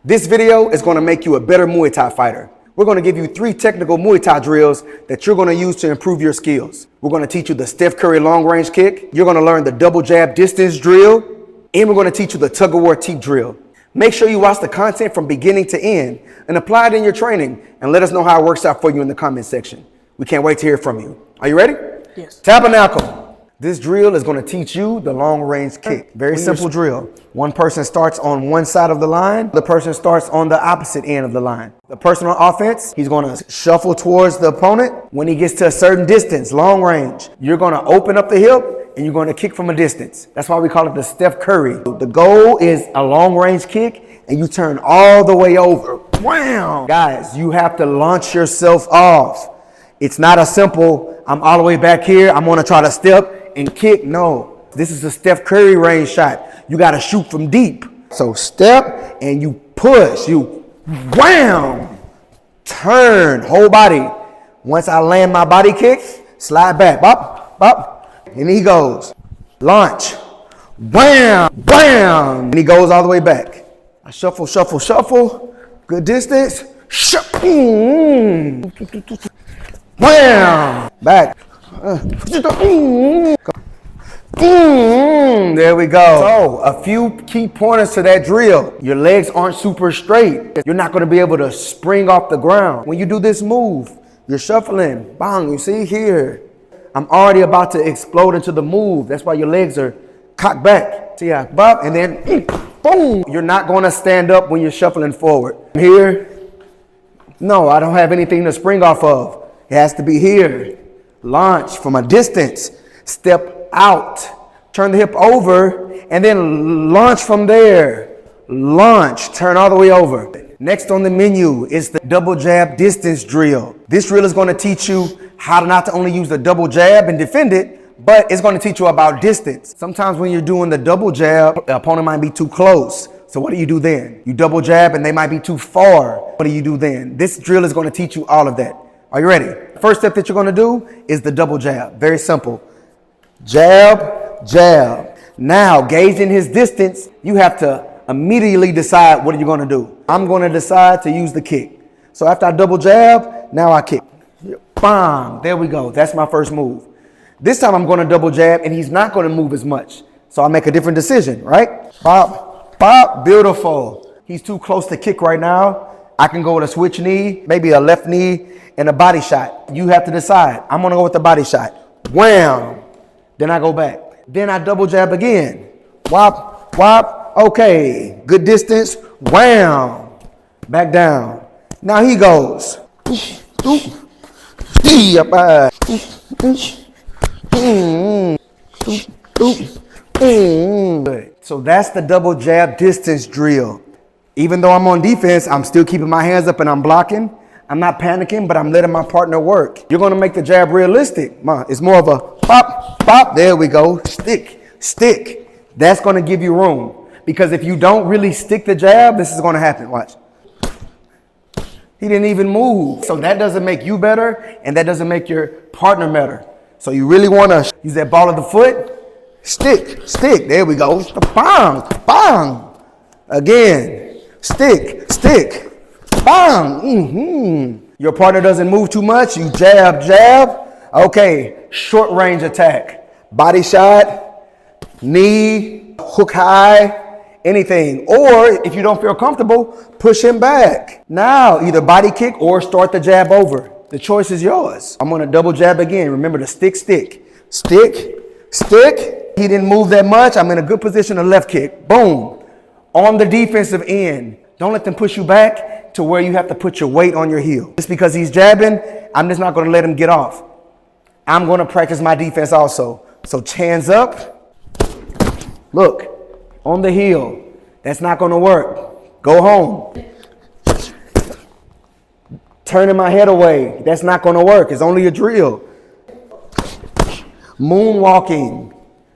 This video is going to make you a better Muay Thai fighter. We're going to give you 3 technical Muay Thai drills that you're going to use to improve your skills. We're going to teach you the Steph Curry long range kick. You're going to learn the double jab distance drill. And we're going to teach you the tug of war teep drill. Make sure you watch the content from beginning to end and apply it in your training, and let us know how it works out for you in the comment section. We can't wait to hear from you. Are you ready? Yes. Tabernacle. This drill is going to teach you the long range kick. Very simple drill. One person starts on one side of the line. The person starts on the opposite end of the line. The person on offense, he's going to shuffle towards the opponent. When he gets to a certain distance, long range, you're going to open up the hip and you're going to kick from a distance. That's why we call it the Steph Curry. The goal is a long range kick and you turn all the way over. Wow. Guys, you have to launch yourself off. It's not a simple, I'm all the way back here, I'm going to try to step and kick. No, this is a Steph Curry range shot. You got to shoot from deep. So step and you push, you wham, turn, whole body. Once I land my body kick, slide back, bop, bop, and he goes. Launch, wham, wham, and he goes all the way back. I shuffle, shuffle, shuffle, good distance, wham, back. There we go. So a few key pointers to that drill. Your legs aren't super straight. You're not going to be able to spring off the ground. When you do this move, you're shuffling. Bang, you see here. I'm already about to explode into the move. That's why your legs are cocked back. See how bop, and then boom. You're not going to stand up when you're shuffling forward. Here, no, I don't have anything to spring off of. It has to be here. Launch from a distance, step out, turn the hip over, and then launch from there. Launch, turn all the way over. Next on the menu is the double jab distance drill. This drill is going to teach you how to not to only use the double jab and defend it, but it's going to teach you about distance. Sometimes when you're doing the double jab, the opponent might be too close. So what do you do then? You double jab and they might be too far. What do you do then? This drill is going to teach you all of that. Are you ready? First step that you're going to do is the double jab. Very simple. Jab, jab. Now, gauging his distance, you have to immediately decide what you're going to do. I'm going to decide to use the kick. So after I double jab, now I kick. Bam! There we go. That's my first move. This time I'm going to double jab, and he's not going to move as much. So I make a different decision, right? Pop, pop, beautiful. He's too close to kick right now. I can go with a switch knee, maybe a left knee, and a body shot. You have to decide. I'm going to go with the body shot. Wham! Then I go back. Then I double jab again. Whop, whop. Okay. Good distance. Wham! Back down. Now he goes. So that's the double jab distance drill. Even though I'm on defense, I'm still keeping my hands up and I'm blocking. I'm not panicking, but I'm letting my partner work. You're going to make the jab realistic. It's more of a pop, pop. There we go. Stick, stick. That's going to give you room. Because if you don't really stick the jab, this is going to happen. Watch. He didn't even move. So that doesn't make you better, and that doesn't make your partner better. So you really want to use that ball of the foot. Stick, stick. There we go. Bang, bang. Again. Stick, stick. Bang! Your partner doesn't move too much. You jab, jab. Okay, short range attack. Body shot, knee, hook high, anything. Or if you don't feel comfortable, push him back. Now, either body kick or start the jab over. The choice is yours. I'm going to double jab again. Remember to stick, stick. Stick, stick. He didn't move that much. I'm in a good position to left kick. Boom. On the defensive end. Don't let them push you back to where you have to put your weight on your heel. Just because he's jabbing, I'm just not going to let him get off. I'm going to practice my defense also. So hands up. Look, on the heel. That's not going to work. Go home. Turning my head away. That's not going to work. It's only a drill. Moonwalking.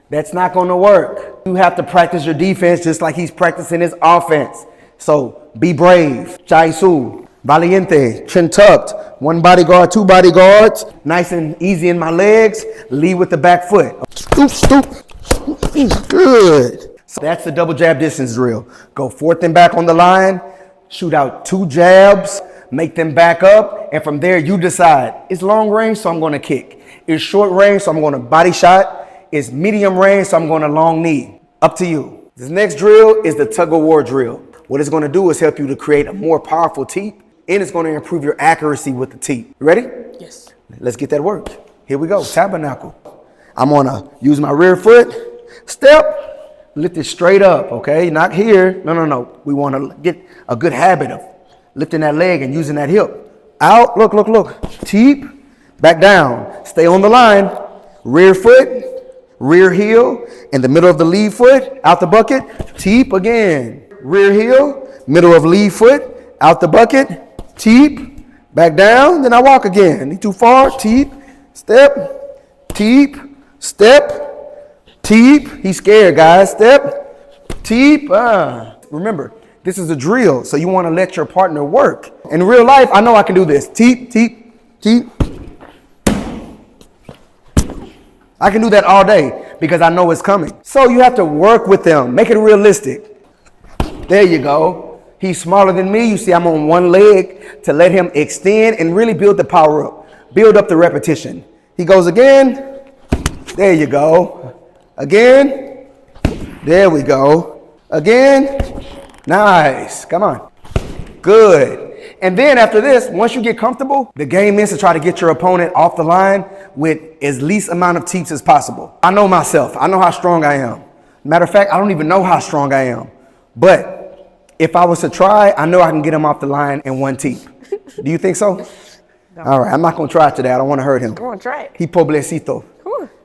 That's not going to work. You have to practice your defense just like he's practicing his offense. So be brave. Jaisu, valiente, chin tucked, one bodyguard, 2 bodyguards. Nice and easy in my legs. Lead with the back foot. Stoop, stoop. Good. So that's the double jab distance drill. Go forth and back on the line. shoot out 2 jabs, make them back up, and from there you decide, it's long range, so I'm gonna kick. It's short range, so I'm gonna body shot. It's medium range, so I'm gonna long knee. Up to you. This next drill is the tug of war drill. What it's gonna do is help you to create a more powerful teep, and it's gonna improve your accuracy with the teep. You ready? Yes. Let's get that work. Here we go, tabernacle. I'm gonna use my rear foot, step, lift it straight up, okay? Not here, no. We wanna get a good habit of lifting that leg and using that hip. Out, look. Teep, back down. Stay on the line. Rear foot, rear heel, in the middle of the lead foot, out the bucket. Teep again. Rear heel, middle of lead foot, out the bucket. Teep, back down, then I walk again. Need too far, teep, step, teep, step, teep. He's scared, guys. Step, teep. Remember, this is a drill, so you want to let your partner work. In real life, I know I can do this. Teep, teep, teep. I can do that all day because I know it's coming. So you have to work with them. Make it realistic. There you go. He's smaller than me. You see, I'm on one leg to let him extend and really build the power up. Build up the repetition. He goes again. There you go. Again. There we go. Again. Nice. Come on. Good. And then after this, once you get comfortable, the game is to try to get your opponent off the line with as least amount of teeps as possible. I know myself. I know how strong I am. Matter of fact, I don't even know how strong I am. But if I was to try, I know I can get him off the line in 1 teep. Do you think so? No. All right, I'm not going to try it today. I don't want to hurt him. Go on, try it. He pobrecito.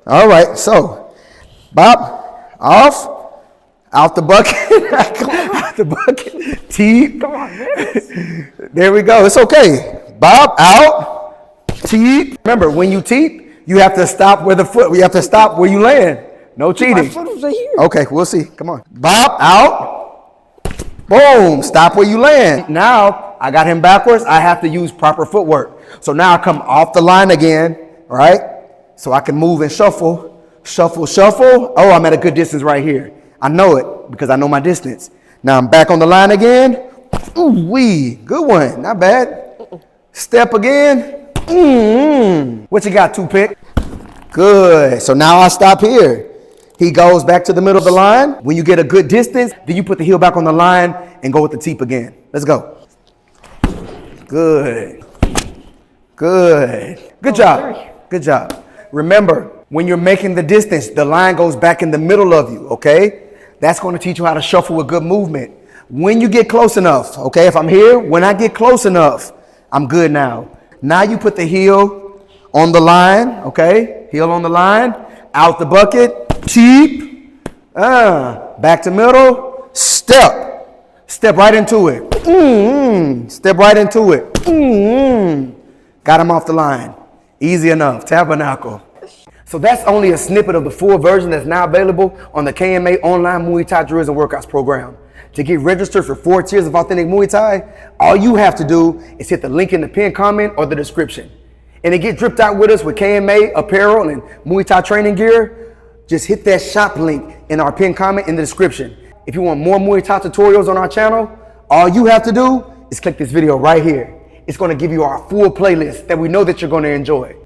All right, so Bob, off. Out the bucket, out the bucket, teep. Come on, man. There we go, it's okay. Bob, out, teep. Remember, when you teep, you have to stop where you have to stop where you land. No cheating. My foot was here. Okay, we'll see, come on. Bob, out, boom, stop where you land. Now, I got him backwards, I have to use proper footwork. So now I come off the line again, right? So I can move and shuffle, shuffle, shuffle. Oh, I'm at a good distance right here. I know it because I know my distance. Now I'm back on the line again. Ooh-wee, good one, not bad. Step again. What you got, Toothpick? Good, so now I stop here. He goes back to the middle of the line. When you get a good distance, then you put the heel back on the line and go with the teep again. Let's go. Good, good. Good job, good job. Remember, when you're making the distance, the line goes back in the middle of you, okay? That's going to teach you how to shuffle with good movement. When you get close enough, okay? If I'm here, when I get close enough, I'm good now. Now you put the heel on the line, okay? Heel on the line, out the bucket, teep, back to middle, step. Step right into it. Step right into it. Got him off the line. Easy enough, tabernacle. So that's only a snippet of the full version that's now available on the KMA online Muay Thai drills and workouts program. To get registered for 4 tiers of authentic Muay Thai, all you have to do is hit the link in the pinned comment or the description. And to get dripped out with us with KMA apparel and Muay Thai training gear, just hit that shop link in our pinned comment in the description. If you want more Muay Thai tutorials on our channel, all you have to do is click this video right here. It's going to give you our full playlist that we know that you're going to enjoy.